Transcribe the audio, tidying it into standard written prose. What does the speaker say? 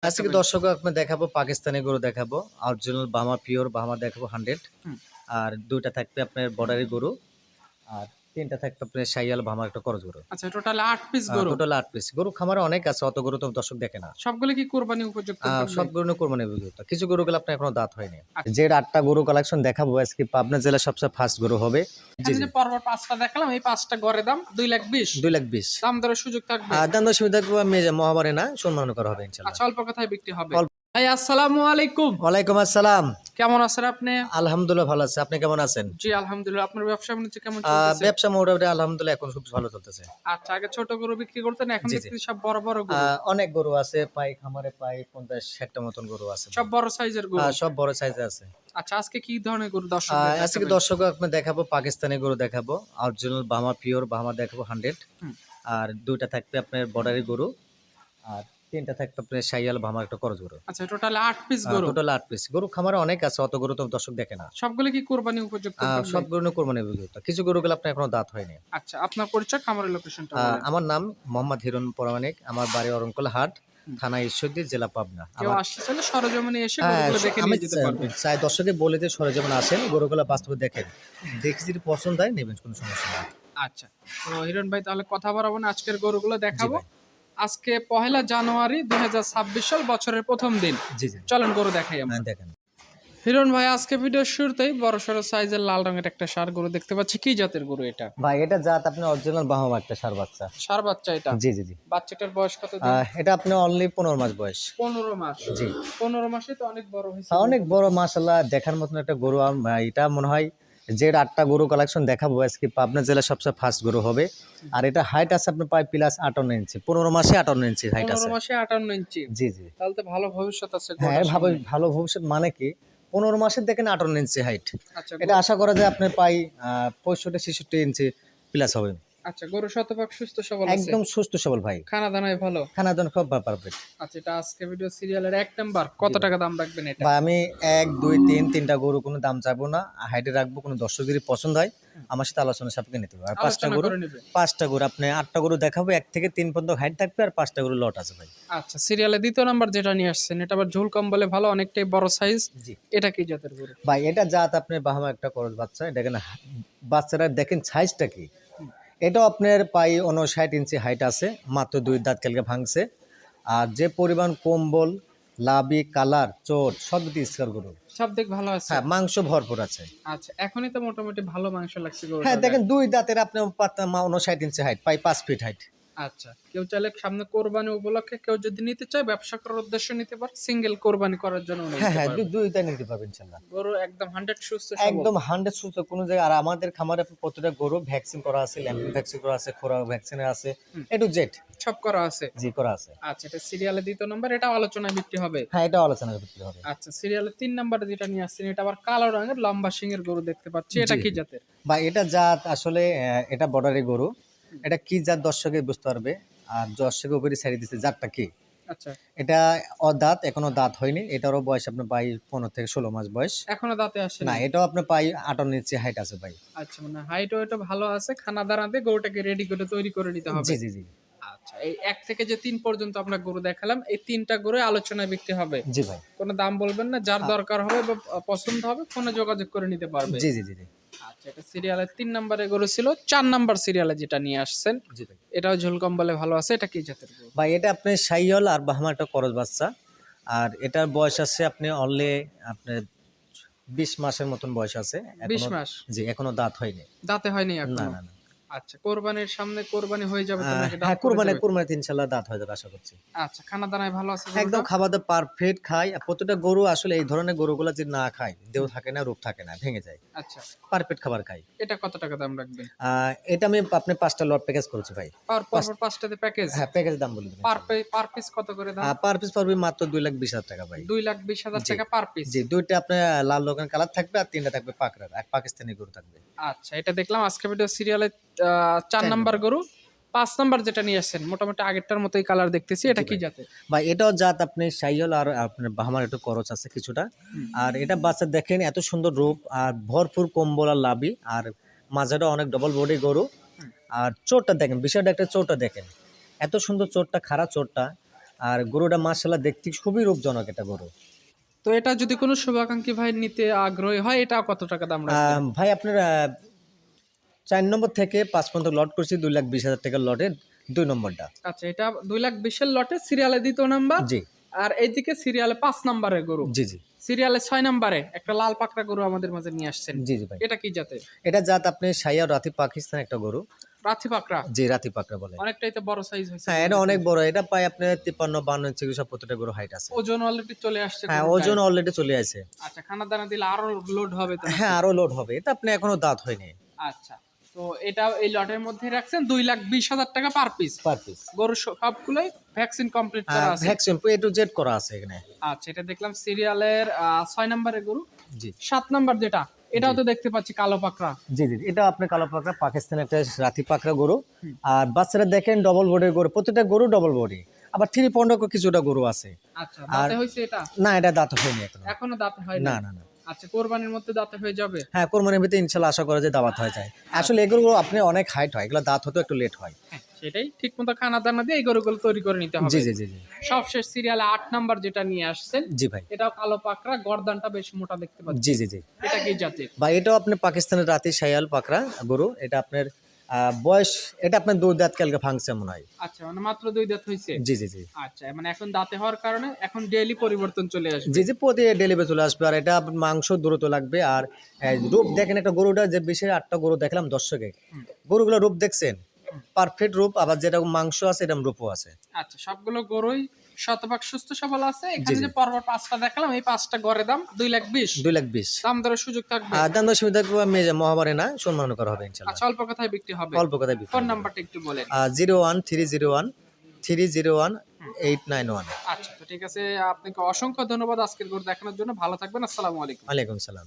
আজকে দর্শক আপনার দেখাবো পাকিস্তানি গরু দেখাবো অরিজিনাল বাহামা পিওর বাহামা দেখাবো 100 হুম। আর দুইটা থাকবে আপনার বর্ডারি গরু আর তিনটা থাকবে আপনার শাইয়াল বাহামা একটা করজ গরু আচ্ছা, টোটাল 8 পিস গরু। টোটাল 8 পিস গরু খামারে অনেক আছে অত গরু তো দর্শক দেখে না সবগুলো কি কুরবানি উপযুক্ত থাকবে? সব গরু কোরবানি উপযুক্ত কিছু গরুগুলো আপনার এখনো দাঁত হয়নি আচ্ছা। যে 8টা গরু কালেকশন দেখাবো আজকে পাবনা জেলার সবচেয়ে ফার্স্ট গরু হবে জি এখানে জি যে পরপর 5টা দেখালাম, এই 5টা গড়ে দাম 2,20,000। 2,20,000 দাম দরের সুযোগ থাকবে। দাম দর সুবিধা মহাবারে না সম্মান করা হবে ইনশাআল্লাহ। আচ্ছা, অল্প কথায় বিক্রি হবে। অল্প। ভাই আসসালামু আলাইকুম। ওয়ালাইকুম আসসালাম। কেমন আছেন আপনি? আলহামদুলিল্লাহ ভালো আছে, আপনি কেমন আছেন? জি আলহামদুলিল্লাহ। আপনার ব্যবসা বাণিজ্য কেমন চলতেছে? ব্যবসা মোটামুটি আলহামদুলিল্লাহ এখন খুব ভালো চলতেছে। আচ্ছা, আগে ছোট গরু বিক্রি করতেন, এখন জি, জি। দেখতেছি সব বড় বড় গরু। অনেক গরু আছে, পাই খামারে পাই 50-60টা মতন গরু আছে। সব বড় সাইজের গরু। সব বড় সাইজে আছে। আচ্ছা, আজকে কি ধরনের গরু দর্শক আজকে দর্শক আপনার দেখাবো পাকিস্তানি গরু দেখাবো অরিজিনাল বাহামা পিওর বাহামা দেখাবো 100 হুম। আর দুইটা থাকবে আপনার বর্ডারি গরু আর তিনটা থাকবে আপনার শাইয়াল বাহামা একটা করজ গরু আচ্ছা, টোটাল 8 পিস গরু। টোটাল 8 পিস গরু খামারে অনেক আছে অত গরু তো দর্শক দেখে না সবগুলো কি কুরবানি উপযুক্ত থাকবে? সব গরু কোরবানি উপযুক্ত কিছু গরুগুলো আপনার এখনো দাঁত হয়নি। আচ্ছা, আপনার পরিচয়, খামারের লোকেশনটা বলেন। আমার নাম মোহাম্মদ হিরণ পরামানিক, আমার বাড়ি অরণকোলা হাট, থানা ঈশ্বরদী, জেলা পাবনা। কেউ আসতে চাইলে সরজমিনে এসে হ্যাঁ, গরুগুলো দেখে আমি নিয়ে যেতে পারবে। চাই দর্শকে বলে যে সরেজমিন আসেন গরুগুলো বাস্তবে দেখেন, দেখে যদি পছন্দ হয় নেবেন, কোনো সমস্যা নেই। আচ্ছা, তো হিরণ ভাই তাহলে কথা বাড়াবো না, আজকের গরুগুলো দেখাবো। ভাই। আজকে 1 জানুয়ারি 2026 সাল, বছরের প্রথম দিন। জি জি চলেন গরু দেখাই আমরা। দেখেন হিরণ ভাই, আজকে ভিডিওর শুরুতেই বড় সড়ো সাইজের লাল রঙের একটা ষাঁড় গরু দেখতে পাচ্ছি। কি জাতের গরু এটা? ভাই, এটা জাত আপনি অরিজিনাল বাহামা একটা ষাঁড় বাচ্চা। ষাঁড় বাচ্চা এটা? জি জি জি বাচ্চাটার বয়স কত দিন? এটা আপনি অনলি 15 মাস বয়স। 15 মাস? জি 15 মাসে তো অনেক বড় হয়েছে। অনেক বড় মাশাআল্লাহ, দেখার মতন একটা গরু। এটা মনে হয় যে 8টা গরু কালেকশন দেখাবো আজকে পাবনা জেলার সবচেয়ে ফার্স্ট গরু হবে। আর এটা হাইট আছে আপনার প্রায় প্লাস 58 ইঞ্চি, 15 মাসে 58 ইঞ্চি হাইট আছে। 15 মাসে 58 ইঞ্চি? জি জি তাহলে তো ভালো ভবিষ্যৎ আছে হ্যাঁ, গরুটার সামনে। ভালো ভবিষ্যৎ মানে কি 15 মাসের দেখেন 58 ইঞ্চি হাইট। আচ্ছা, এটা আশা করা যায় আপনার প্রায় 65-66 ইঞ্চি প্লাস হবে। আচ্ছা, গরু শতভাগ সুস্থ সবল আছে? একদম সুস্থ সবল ভাই, খানা দানায় ভালো? খানা দানা সব পারফেক্ট। আচ্ছা, এটা আজকে ভিডিও সিরিয়ালের 1 নাম্বার। কত টাকা দাম রাখবেন এটা? ভাই, আমি 1 2 3 তিনটা গরু কোনো দাম চাইবো না, হাইটে রাখবো। কোনো দর্শক যদি পছন্দ হয় আমার সাথে আলোচনা সাপেক্ষে নিতে হবে। আর 5টা আলোচনা গরু, করে নেবে। 5টা গরু আপনি 8টা গরু দেখাবো, 1 থেকে 3 পর্যন্ত হাইট থাকবে আর 5টা গরু লট আছে ভাই। আচ্ছা, সিরিয়ালে দ্বিতীয় নাম্বার যেটা নিয়ে আসছেন, এটা আবার ঝুল কম বলে ভালো, অনেকটাই বড় সাইজ। জি এটা কি জাতের গরু? ভাই, এটা জাত আপনি বাহামা একটা করজ বাচ্চা। দেখেন বাচ্চারা, দেখেন সাইজটা কি। এটাও আপনার প্রায় 59 ইঞ্চি হাইট আছে, মাত্র 2 দাঁত কালকে ভাঙছে। আর যে পরিমাণ কম্বল, লাবি, কালার, চোট সব দিকে স্কার গরু। সব দিক ভালো আছে? হ্যাঁ, মাংস ভরপুর আছে। আচ্ছা, এখনই তো মোটামুটি ভালো মাংস লাগছে গরুটা। হ্যাঁ, দেখেন 2 দাঁতের আপনার 59 ইঞ্চি হাইট, প্রায় 5 ফিট হাইট। আচ্ছা, কেউ চাইলে সামনে কোরবানি উপলক্ষে কেউ যদি নিতে চায়, ব্যবসা করার উদ্দেশ্য নিতে পারে, সিঙ্গেল কোরবানি করার জন্য নিতে হ্যাঁ হ্যাঁ, পারবে। দুইটা নিতে পারবেন ইনশাআল্লাহ। গরু একদম 100 সুস্থ সবল? একদম 100 সুস্থ কোনো জায়গায়। আর আমাদের খামারে প্রত্যেকটা গরু ভ্যাকসিন করা আছে, ল্যাম্পিং ভ্যাকসিন করা আছে, খোরা ভ্যাকসিন আছে, এ টু জেড সব করা আছে? জি করা আছে। আচ্ছা, এটা সিরিয়ালে দ্বিতীয় নাম্বার, এটা আলোচনায় বিক্রি হবে? হ্যাঁ, এটা আলোচনা করতে হবে। আচ্ছা, সিরিয়ালে 3 নাম্বারে যেটা নিয়ে আসছেন, এটা আবার কালো রঙের লম্বা শিংয়ের গরু দেখতে পাচ্ছি। এটা জি। কি জাতের? বা এটা জাত আসলে এটা বর্ডারি গরু। এটা কি জাত দর্শকে বুঝতে পারবে। আর দর্শকের উপরে ছেড়ে দিচ্ছে জাতটা কি। আচ্ছা, এটা অদাঁত, এখনো দাঁত হয়নি। এটারও বয়স আপনার প্রায় 15 থেকে 16 মাস বয়স। এখনো দাঁতে আসে না, না? এটাও আপনার প্রায় 58 ইঞ্চি হাইট আছে ভাই। আচ্ছা, মানে হাইট ওয়েটও ভালো আছে, খানা দানাতে গরুটাকে রেডি করে তৈরি করে নিতে হবে। জি জি জি আচ্ছা, এই 1 থেকে যে 3 পর্যন্ত আমরা গরু দেখালাম, এই 3টা গরু আলোচনায় বিক্রি হবে? জি ভাই। কোনো দাম বলবেন না, যার দরকার হবে বা পছন্দ হবে ফোনে যোগাযোগ করে নিতে পারবে? জি জি জি জি আচ্ছা, এটা সিরিয়ালের 3 নম্বরে গরু ছিল। 4 নাম্বার সিরিয়ালে যেটা নিয়ে আসছেন, জি ভাই। এটাও ঝোল কম বলে ভালো আছে। এটা কি জাতের গরু? ভাই, এটা আপনার শাইওয়াল আর বাহামা একটা করজ বাচ্চা। আর এটার বয়স আছে আপনি অনলি আপনার 20 মাসের মতন বয়স আছে 20 এখনো। মাস? জি, এখনো দাঁত হয়নি। দাঁতে হয়নি না এখনো? না না আচ্ছা, কোরবানির সামনে কোরবানি হয়ে যাবে তো নাকি দাঁত হ্যাঁ, পড়ে যাবে? কুরবানিতে ইনশাআল্লাহ দাঁত হয়ে যাবে আশা করছি। আচ্ছা, খানা দানায় ভালো আছে একদম গরুটা? খাবার দাবার পারফেক্ট খায়। আর প্রত্যেকটা গরু আসলে এই ধরনের গরুগুলা যদি না খায়, দেহ থাকে না, রূপ থাকে না, ভেঙে যায়। আচ্ছা, পারফেক্ট খাবার খায়। এটা কত টাকা দাম রাখবেন? এটা আমি আপনি 5টা লট প্যাকেজ করেছি ভাই। পর 5টাতে প্যাকেজ? হ্যাঁ, প্যাকেজ দাম বলে দিবেন। পার পিস কত করে দাম? পার পিস পড়বে মাত্র 2,20,000 টাকা ভাই। 2,20,000 জি। টাকা পার পিস? জি, 2টা আপনার লাল লোকান কালার থাকবে আর 3টা থাকবে পাকড়ার, এক পাকিস্তানি গরু থাকবে। আচ্ছা, এটা দেখলাম আজকে ভিডিও সিরিয়ালে 4 নাম্বার গরু। 5 নাম্বার যেটা নিয়ে আসছেন মোটামুটি আগেরটার মতোই কালার দেখতেছি। এটা জি কি ভাই। জাতের? ভাই, এটাও জাত আপনি শাইওয়াল আর আপনার বাহামার একটু করচ আছে কিছুটা। আর এটা বাচ্চা দেখেন এত সুন্দর রূপ আর ভরপুর কম্বল আর লাবি, আর মাজাটা অনেক ডবল বডি গরু। আর চোরটা দেখেন, বিষয়টা একটা চোরটা দেখেন, এত সুন্দর চোরটা, খারাপ চোরটা। আর গরুটা মাশাআল্লাহ দেখতে খুবই রূপজনক একটা গরু। তো এটা যদি কোনো শুভাকাঙ্ক্ষী ভাই নিতে আগ্রহী হয়, এটা কত টাকা দাম রাখবেন? ভাই আপনার 4 নম্বর থেকে 5 পর্যন্ত লট করছি 2,20,000 টাকার লটে 2 নম্বরটা। আচ্ছা, এটা 2,20,000 লটে সিরিয়ালে 2য় নাম্বার, জি আর এইদিকে সিরিয়ালে 5 নাম্বারের গরু। জি জি সিরিয়ালে 6 নাম্বারে একটা লাল পাকড়া গরু আমাদের মাঝে নিয়ে আসছেন। জি জি ভাই। এটা কি জাতের? এটা জাত আপনি শাইয়া রাতি পাকিস্তান একটা গরু। রাথি পাকড়া। জি রাতি পাকড়া বলে। অনেকটাই তো বড় সাইজ হয়েছে। হ্যাঁ এটা অনেক বড়, এটা প্রায় আপনার 53-52 ইঞ্চি সব প্রত্যেকটা গরু হাইট আছে। ওজন অলরেডি চলে আসছে হ্যাঁ গরুর ওজন গায়ে। অলরেডি চলে আসে। আচ্ছা, খানা দানা দিলে আরো লোড হবে তো নাকি? হ্যাঁ আরো লোড হবে, এটা আপনি এখনো দাঁত হয়নি। আচ্ছা, তো এটা এই লটের মধ্যে রাখছেন 2,20,000 টাকা পার পিস। পার পিস গরু সবগুলোই ভ্যাকসিন কমপ্লিট করা আছে। ভ্যাকসিন A to Z করা আছে এখানে। আচ্ছা, এটা দেখলাম সিরিয়ালের 6 নাম্বারের গরু। জি 7 নাম্বার যেটা, এটাও তো দেখতে পাচ্ছি কালো পাকড়া। জি জি এটা আপনি কালো পাকড়া পাকিস্তান একটা রাতি পাকড়া গরু। আর বাচ্চারা দেখেন ডবল বডির গরু, প্রত্যেকটা গরু ডবল বডি। আবার 3 পয়েন্ট কিছুটা গরু আছে। আচ্ছা, দাঁতে হইছে এটা? না এটা দাঁত হয়নি এখনো। এখনো দাঁতে হয়নি? না না না। আচ্ছা, কোরবানির মধ্যে দাঁতে হয়ে যাবে? হ্যাঁ কোরবানির ভিতরে ইনশাল্লাহ আশা করা যায় দাওয়াত হয়ে যায়। আসলে এগুলো আপনি অনেক হাইট হয়, এগুলো দাঁত হতে একটু লেট হয়। হ্যাঁ, সেটাই ঠিক মতো খানা দানা দিয়ে এই গরুগুলো তৈরি করে নিতে হবে। জি জি জি জি সবশেষ সিরিয়ালে 8 নাম্বার যেটা নিয়ে আসছেন, জি ভাই। এটাও কালো পাকড়া, গর্দানটা বেশ মোটা দেখতে পাচ্ছি। জি জি জি এটা কি জাতের? ভাই এটাও আপনি পাকিস্তানের রাতি শায়াল পাকড়া গরু। এটা আপনার বয়স, এটা আপনার 2 দাঁত কালকে ভাঙছে মনে হয়। আচ্ছা, মানে মাত্র 2 দাঁত হইছে। জি জি জি আচ্ছা, মানে এখন দাঁতে হওয়ার কারণে এখন ডেইলি পরিবর্তন চলে আসবে। জি জি প্রতি ডেলিভারি চলে আসবে। আর এটা আপনার মাংস দ্রুত লাগবে। আর রূপ দেখেন একটা গরুটা যে বিশেষ 8টা গরু দেখলাম দর্শকে, গরুগুলো রূপ দেখছেন পারফেক্ট রূপ, আবার যেটা মাংস আছে এরকম রূপও আছে। আচ্ছা, সবগুলো গরুই শতভাগ সুস্থ সবল আছে। জি, এখানে জি। যে পরপর 5টা দেখালাম, এই 5টা গড়ে দাম 2,20,000। 2,20,000 দাম দরের সুযোগ থাকবে। আর দাম দর সুবিধা মহাবারে না সম্মান করা হবে ইনশাল্লাহ। আচ্ছা, অল্প কথায় বিক্রি হবে। অল্প কথায় বিক্রি ফোন হবে। নাম্বারটা একটু বলেন। 01301 আচ্ছা, তো ঠিক আছে, আপনাকে অসংখ্য ধন্যবাদ আজকের গরু দেখানোর জন্য। ভালো থাকবেন। আসসালামু আলাইকুম। ওয়ালাইকুম সালাম।